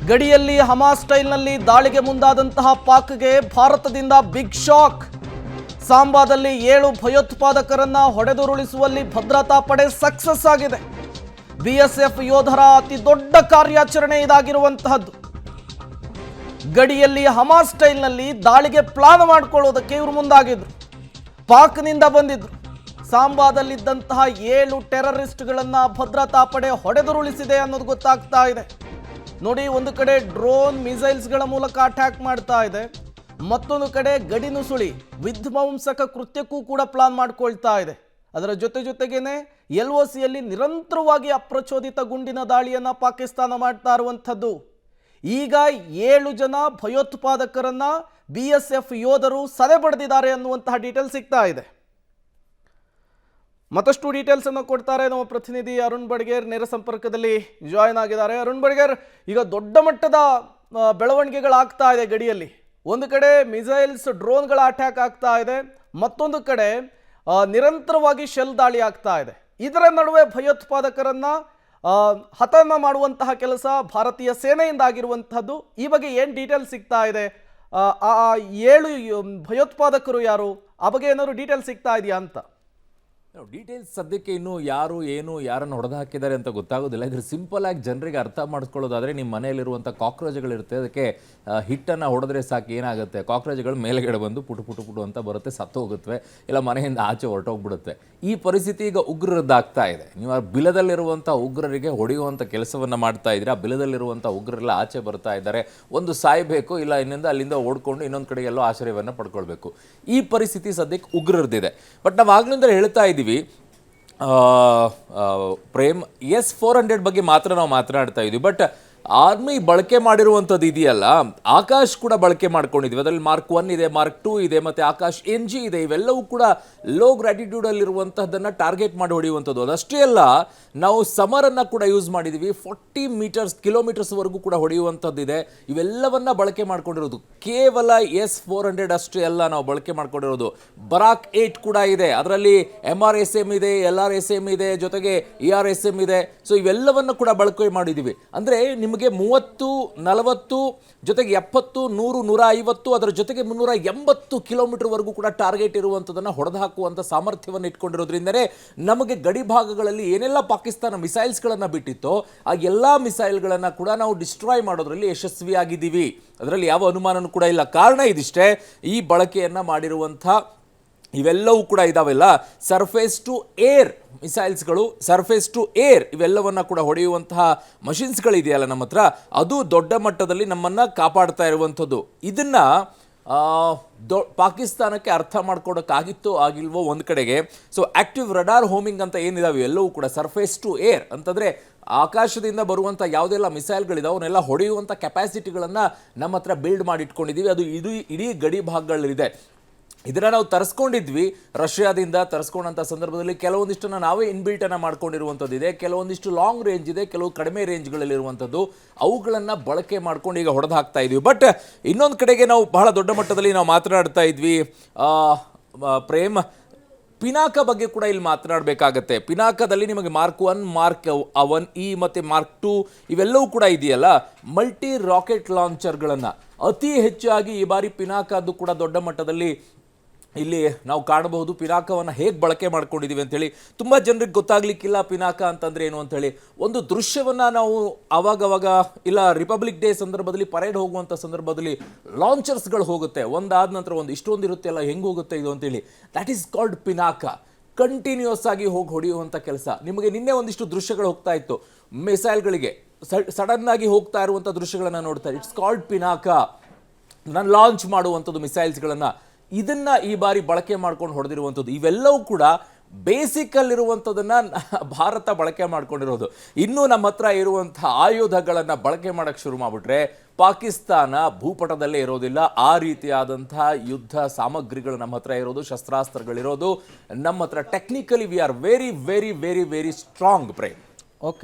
ಗಡಿಯಲ್ಲಿ ಹಮಾಸ್ ಸ್ಟೈಲ್ನಲ್ಲಿ ದಾಳಿಗೆ ಮುಂದಾದಂತಹ ಪಾಕ್ಗೆ ಭಾರತದಿಂದ ಬಿಗ್ ಶಾಕ್. ಸಾಂಬಾದಲ್ಲಿ 7 ಭಯೋತ್ಪಾದಕರನ್ನ ಹೊಡೆದುರುಳಿಸುವಲ್ಲಿ ಭದ್ರತಾ ಪಡೆ ಸಕ್ಸಸ್ ಆಗಿದೆ. ಬಿಎಸ್ಎಫ್ ಯೋಧರ ಅತಿ ದೊಡ್ಡ ಕಾರ್ಯಾಚರಣೆ ಇದಾಗಿರುವಂತಹದ್ದು. ಗಡಿಯಲ್ಲಿ ಹಮಾಸ್ ಸ್ಟೈಲ್ನಲ್ಲಿ ದಾಳಿಗೆ ಪ್ಲಾನ್ ಮಾಡಿಕೊಳ್ಳೋದಕ್ಕೆ ಇವರು ಮುಂದಾಗಿದ್ರು. ಪಾಕ್ನಿಂದ ಬಂದಿದ್ರು. ಸಾಂಬಾದಲ್ಲಿದ್ದಂತಹ 7 ಟೆರರಿಸ್ಟ್ಗಳನ್ನ ಭದ್ರತಾ ಪಡೆ ಹೊಡೆದುರುಳಿಸಿದೆ ಅನ್ನೋದು ಗೊತ್ತಾಗ್ತಾ ಇದೆ. ನೋಡಿ, ಒಂದು ಕಡೆ ಡ್ರೋನ್ ಮಿಸೈಲ್ಸ್ಗಳ ಮೂಲಕ ಅಟ್ಯಾಕ್ ಮಾಡ್ತಾ ಇದೆ, ಮತ್ತೊಂದು ಕಡೆ ಗಡಿ ನುಸುಳಿ ವಿಧ್ವಂಸಕ ಕೃತ್ಯಕ್ಕೂ ಕೂಡ ಪ್ಲಾನ್ ಮಾಡ್ಕೊಳ್ತಾ ಇದೆ. ಅದರ ಜೊತೆಗೇನೆ LOCಯಲ್ಲಿ ನಿರಂತರವಾಗಿ ಅಪ್ರಚೋದಿತ ಗುಂಡಿನ ದಾಳಿಯನ್ನ ಪಾಕಿಸ್ತಾನ ಮಾಡ್ತಾ ಇರುವಂಥದ್ದು. ಈಗ 7 ಜನ ಭಯೋತ್ಪಾದಕರನ್ನ BSF ಯೋಧರು ಸದೆ ಬಡಿದಿದ್ದಾರೆ ಅನ್ನುವಂತಹ ಡೀಟೇಲ್ ಸಿಗ್ತಾ ಇದೆ. ಮತ್ತಷ್ಟು ಡೀಟೇಲ್ಸ್ ಅನ್ನು ಕೊಡ್ತಾರೆ ನಮ್ಮ ಪ್ರತಿನಿಧಿ ಅರುಣ್ ಬಡ್ಗೇರ್, ನೇರ ಸಂಪರ್ಕದಲ್ಲಿ ಜಾಯ್ನ್ ಆಗಿದ್ದಾರೆ. ಅರುಣ್ ಬಡ್ಗೇರ್, ಈಗ ದೊಡ್ಡ ಮಟ್ಟದ ಬೆಳವಣಿಗೆಗಳಾಗ್ತಾ ಇದೆ ಗಡಿಯಲ್ಲಿ. ಒಂದು ಕಡೆ ಮಿಸೈಲ್ಸ್ ಡ್ರೋನ್ಗಳ ಅಟ್ಯಾಕ್ ಆಗ್ತಾ ಇದೆ, ಮತ್ತೊಂದು ಕಡೆ ನಿರಂತರವಾಗಿ ಶೆಲ್ ದಾಳಿ ಆಗ್ತಾ ಇದೆ. ಇದರ ನಡುವೆ ಭಯೋತ್ಪಾದಕರನ್ನ ಹತನ ಮಾಡುವಂತಹ ಕೆಲಸ ಭಾರತೀಯ ಸೇನೆಯಿಂದ ಆಗಿರುವಂತಹದ್ದು. ಈ ಬಗ್ಗೆ ಏನು ಡೀಟೇಲ್ಸ್ ಸಿಗ್ತಾ ಇದೆ? ಆ 7 ಭಯೋತ್ಪಾದಕರು ಯಾರು, ಆ ಬಗ್ಗೆ ಏನಾದ್ರು ಡೀಟೇಲ್ಸ್ ಸಿಗ್ತಾ ಇದೆಯಾ ಅಂತ? ಡೀಟೇಲ್ಸ್ ಸದ್ಯಕ್ಕೆ ಇನ್ನೂ ಯಾರು ಏನು ಯಾರನ್ನು ಹೊಡೆದು ಹಾಕಿದ್ದಾರೆ ಅಂತ ಗೊತ್ತಾಗೋದಿಲ್ಲ. ಇದ್ರ ಸಿಂಪಲ್ ಆಗಿ ಜನರಿಗೆ ಅರ್ಥ ಮಾಡಿಸ್ಕೊಳ್ಳೋದಾದರೆ, ನಿಮ್ಮ ಮನೆಯಲ್ಲಿರುವಂಥ ಕಾಕ್ರೋಚ್ಗಳಿರುತ್ತೆ, ಅದಕ್ಕೆ ಹಿಟ್ಟನ್ನು ಹೊಡೆದ್ರೆ ಸಾಕು, ಏನಾಗುತ್ತೆ, ಕಾಕ್ರೋಚ್ಗಳು ಮೇಲೆಗಡೆ ಬಂದು ಪುಟು ಅಂತ ಬರುತ್ತೆ, ಸತ್ತು ಹೋಗುತ್ತವೆ, ಇಲ್ಲ ಮನೆಯಿಂದ ಆಚೆ ಹೊರಟೋಗ್ಬಿಡುತ್ತೆ. ಈ ಪರಿಸ್ಥಿತಿ ಈಗ ಉಗ್ರರದ್ದಾಗ್ತಾ ಇದೆ. ನೀವು ಆ ಬಿಲದಲ್ಲಿರುವಂಥ ಉಗ್ರರಿಗೆ ಹೊಡೆಯುವಂಥ ಕೆಲಸವನ್ನು ಮಾಡ್ತಾ ಇದ್ದೀರಾ. ಆ ಬಿಲದಲ್ಲಿರುವಂಥ ಉಗ್ರರೆಲ್ಲ ಆಚೆ ಬರ್ತಾ ಇದ್ದಾರೆ. ಒಂದು ಸಾಯಬೇಕು, ಇಲ್ಲ ಇನ್ನೊಂದು ಅಲ್ಲಿಂದ ಓಡ್ಕೊಂಡು ಇನ್ನೊಂದು ಕಡೆ ಎಲ್ಲೋ ಆಶ್ರಯವನ್ನು ಪಡ್ಕೊಳ್ಬೇಕು. ಈ ಪರಿಸ್ಥಿತಿ ಸದ್ಯಕ್ಕೆ ಉಗ್ರರದ್ದಿದೆ. ಬಟ್ ನಾವು ಆಗ್ಲಿಂದ ಹೇಳ್ತಾ ಇದ್ದೀವಿ, ಪ್ರೇಮ್, S-400 ಬಗ್ಗೆ ಮಾತ್ರ ನಾವು ಮಾತನಾಡ್ತಾ ಇದ್ವಿ. ಬಟ್ ಆರ್ಮಿ ಬಳಕೆ ಮಾಡಿರುವಂಥದ್ದು ಇದೆಯಲ್ಲ, ಆಕಾಶ್ ಕೂಡ ಬಳಕೆ ಮಾಡ್ಕೊಂಡಿದ್ವಿ. ಅದರಲ್ಲಿ Mark 1 ಇದೆ, Mark 2 ಇದೆ, ಮತ್ತು ಆಕಾಶ್ NG ಇದೆ. ಇವೆಲ್ಲವೂ ಕೂಡ ಲೋ ಗ್ರಾಟಿಟ್ಯೂಡಲ್ಲಿರುವಂಥದ್ದನ್ನು ಟಾರ್ಗೆಟ್ ಮಾಡಿ ಹೊಡೆಯುವಂಥದ್ದು. ಅದಷ್ಟೇ ಅಲ್ಲ, ನಾವು ಸಮರನ್ನು ಕೂಡ ಯೂಸ್ ಮಾಡಿದ್ದೀವಿ. 40 ಕಿಲೋಮೀಟರ್ಸ್ವರೆಗೂ ಕೂಡ ಹೊಡೆಯುವಂಥದ್ದಿದೆ. ಇವೆಲ್ಲವನ್ನ ಬಳಕೆ ಮಾಡ್ಕೊಂಡಿರೋದು ಕೇವಲ S-400 ಅಷ್ಟೇ ಅಲ್ಲ, ನಾವು ಬಳಕೆ ಮಾಡ್ಕೊಂಡಿರೋದು ಬರಾಕ್ 8 ಕೂಡ ಇದೆ. ಅದರಲ್ಲಿ MRSM ಇದೆ, LRSM ಇದೆ, ಜೊತೆಗೆ ERSM ಇದೆ. ಸೊ ಇವೆಲ್ಲವನ್ನು ಕೂಡ ಬಳಕೆ ಮಾಡಿದ್ದೀವಿ. ಅಂದರೆ ನಿಮಗೆ 30, 40, ಜೊತೆಗೆ 70, 100, 150, ಅದರ ಜೊತೆಗೆ 380 ಕಿಲೋಮೀಟರ್ವರೆಗೂ ಕೂಡ ಟಾರ್ಗೆಟ್ ಇರುವಂಥದ್ದನ್ನು ಹೊಡೆದು ಹಾಕುವಂಥ ಸಾಮರ್ಥ್ಯವನ್ನು ಇಟ್ಕೊಂಡಿರೋದ್ರಿಂದಲೇ ನಮಗೆ ಗಡಿ ಭಾಗಗಳಲ್ಲಿ ಏನೆಲ್ಲ ಪಾಕಿಸ್ತಾನ ಮಿಸೈಲ್ಸ್ಗಳನ್ನು ಬಿಟ್ಟಿತ್ತೋ ಆ ಎಲ್ಲ ಮಿಸೈಲ್ಗಳನ್ನು ಕೂಡ ನಾವು ಡಿಸ್ಟ್ರಾಯ್ ಮಾಡೋದ್ರಲ್ಲಿ ಯಶಸ್ವಿಯಾಗಿದ್ದೀವಿ. ಅದರಲ್ಲಿ ಯಾವ ಅನುಮಾನನೂ ಕೂಡ ಇಲ್ಲ. ಕಾರಣ ಇದಿಷ್ಟೇ, ಈ ಬಳಕೆಯನ್ನು ಮಾಡಿರುವಂಥ ಇವೆಲ್ಲವೂ ಕೂಡ ಇದಾವೆಲ್ಲ ಸರ್ಫೇಸ್ ಟು ಏರ್ ಮಿಸೈಲ್ಸ್ಗಳು, ಸರ್ಫೇಸ್ ಟು ಏರ್ ಇವೆಲ್ಲವನ್ನ ಕೂಡ ಹೊಡೆಯುವಂತಹ ಮಷಿನ್ಸ್ಗಳಿದೆಯಲ್ಲ ನಮ್ಮ ಹತ್ರ, ಅದು ದೊಡ್ಡ ಮಟ್ಟದಲ್ಲಿ ನಮ್ಮನ್ನು ಕಾಪಾಡ್ತಾ ಇರುವಂಥದ್ದು. ಇದನ್ನು ಪಾಕಿಸ್ತಾನಕ್ಕೆ ಅರ್ಥ ಮಾಡ್ಕೊಡೋಕ್ಕಾಗಿತ್ತೋ ಆಗಿಲ್ವೋ ಒಂದು ಕಡೆಗೆ. ಸೊ ಆಕ್ಟಿವ್ ರಡಾರ್ ಹೋಮಿಂಗ್ ಅಂತ ಏನಿದಾವೆ ಎಲ್ಲವೂ ಕೂಡ ಸರ್ಫೇಸ್ ಟು ಏರ್ ಅಂತಂದರೆ ಆಕಾಶದಿಂದ ಬರುವಂಥ ಯಾವುದೆಲ್ಲ ಮಿಸೈಲ್ಗಳಿದಾವೆ ಅವನ್ನೆಲ್ಲ ಹೊಡೆಯುವಂಥ ಕೆಪಾಸಿಟಿಗಳನ್ನು ನಮ್ಮ ಹತ್ರ ಬಿಲ್ಡ್ ಮಾಡಿ ಇಟ್ಕೊಂಡಿದ್ದೀವಿ. ಅದು ಇಡೀ ಗಡಿ ಭಾಗಗಳಲ್ಲಿದೆ. ಇದನ್ನು ನಾವು ತರಿಸ್ಕೊಂಡಿದ್ವಿ, ರಷ್ಯಾದಿಂದ ತರಿಸ್ಕೊಂಡಂಥ ಸಂದರ್ಭದಲ್ಲಿ ಕೆಲವೊಂದಿಷ್ಟನ್ನು ನಾವೇ ಇನ್ಬಿಲ್ಟನ್ನು ಮಾಡ್ಕೊಂಡಿರುವಂಥದ್ದಿದೆ, ಕೆಲವೊಂದಿಷ್ಟು ಲಾಂಗ್ ರೇಂಜ್ ಇದೆ, ಕೆಲವು ಕಡಿಮೆ ರೇಂಜ್ಗಳಲ್ಲಿರುವಂಥದ್ದು. ಅವುಗಳನ್ನು ಬಳಕೆ ಮಾಡ್ಕೊಂಡು ಈಗ ಹೊಡೆದು ಹಾಕ್ತಾ ಇದ್ವಿ. ಬಟ್ ಇನ್ನೊಂದು ಕಡೆಗೆ ನಾವು ಬಹಳ ದೊಡ್ಡ ಮಟ್ಟದಲ್ಲಿ ನಾವು ಮಾತನಾಡ್ತಾ ಇದ್ವಿ ಪ್ರೇಮ್, ಪಿನಾಕ ಬಗ್ಗೆ ಕೂಡ ಇಲ್ಲಿ ಮಾತನಾಡಬೇಕಾಗತ್ತೆ. ಪಿನಾಕದಲ್ಲಿ ನಿಮಗೆ Mark 1, Mark 1E ಮತ್ತು Mark 2 ಇವೆಲ್ಲವೂ ಕೂಡ ಇದೆಯಲ್ಲ, ಮಲ್ಟಿ ರಾಕೆಟ್ ಲಾಂಚರ್ಗಳನ್ನು ಅತಿ ಹೆಚ್ಚಾಗಿ ಈ ಬಾರಿ ಪಿನಾಕದ್ದು ಕೂಡ ದೊಡ್ಡ ಮಟ್ಟದಲ್ಲಿ ಇಲ್ಲಿ ನಾವು ಕಾಣಬಹುದು. ಪಿನಾಕವನ್ನು ಹೇಗೆ ಬಳಕೆ ಮಾಡ್ಕೊಂಡಿದ್ದೀವಿ ಅಂಥೇಳಿ ತುಂಬ ಜನರಿಗೆ ಗೊತ್ತಾಗ್ಲಿಕ್ಕಿಲ್ಲ ಪಿನಾಕ ಅಂತಂದರೆ ಏನು ಅಂಥೇಳಿ. ಒಂದು ದೃಶ್ಯವನ್ನು ನಾವು ಆವಾಗವಾಗ, ಇಲ್ಲ ರಿಪಬ್ಲಿಕ್ ಡೇ ಸಂದರ್ಭದಲ್ಲಿ ಪರೇಡ್ ಹೋಗುವಂಥ ಸಂದರ್ಭದಲ್ಲಿ ಲಾಂಚರ್ಸ್ಗಳು ಹೋಗುತ್ತೆ, ಒಂದಾದ ನಂತರ ಒಂದು ಇಷ್ಟೊಂದು ಇರುತ್ತೆ ಅಲ್ಲ, ಹೆಂಗೆ ಹೋಗುತ್ತೆ ಇದು ಅಂತೇಳಿ. That is called Pinaka. Continuous ಆಗಿ ಹೋಗಿ ಹೊಡೆಯುವಂಥ ಕೆಲಸ. ನಿಮಗೆ ನಿನ್ನೆ ಒಂದಿಷ್ಟು ದೃಶ್ಯಗಳು ಹೋಗ್ತಾ ಇತ್ತು, ಮಿಸೈಲ್ಗಳಿಗೆ ಸಡನ್ ಆಗಿ ಹೋಗ್ತಾ ಇರುವಂಥ ದೃಶ್ಯಗಳನ್ನು ನೋಡ್ತಾರೆ. It's called Pinaka. ನಾನು ಲಾಂಚ್ ಮಾಡುವಂಥದ್ದು ಮಿಸೈಲ್ಸ್ಗಳನ್ನು, ಇದನ್ನ ಈ ಬಾರಿ ಬಳಕೆ ಮಾಡ್ಕೊಂಡು ಹೊಡೆದಿರುವಂಥದ್ದು. ಇವೆಲ್ಲವೂ ಕೂಡ ಬೇಸಿಕಲ್ಲಿರುವಂಥದ್ದನ್ನು ಭಾರತ ಬಳಕೆ ಮಾಡ್ಕೊಂಡಿರೋದು. ಇನ್ನೂ ನಮ್ಮ ಹತ್ರ ಇರುವಂಥ ಆಯುಧಗಳನ್ನು ಬಳಕೆ ಮಾಡೋಕ್ಕೆ ಶುರು ಮಾಡಿಬಿಟ್ರೆ ಪಾಕಿಸ್ತಾನ ಭೂಪಟದಲ್ಲೇ ಇರೋದಿಲ್ಲ. ಆ ರೀತಿಯಾದಂತಹ ಯುದ್ಧ ಸಾಮಗ್ರಿಗಳು ನಮ್ಮ ಹತ್ರ ಇರೋದು, ಶಸ್ತ್ರಾಸ್ತ್ರಗಳಿರೋದು ನಮ್ಮ ಹತ್ರ. Technically we are very very very very strong. Prem, okay.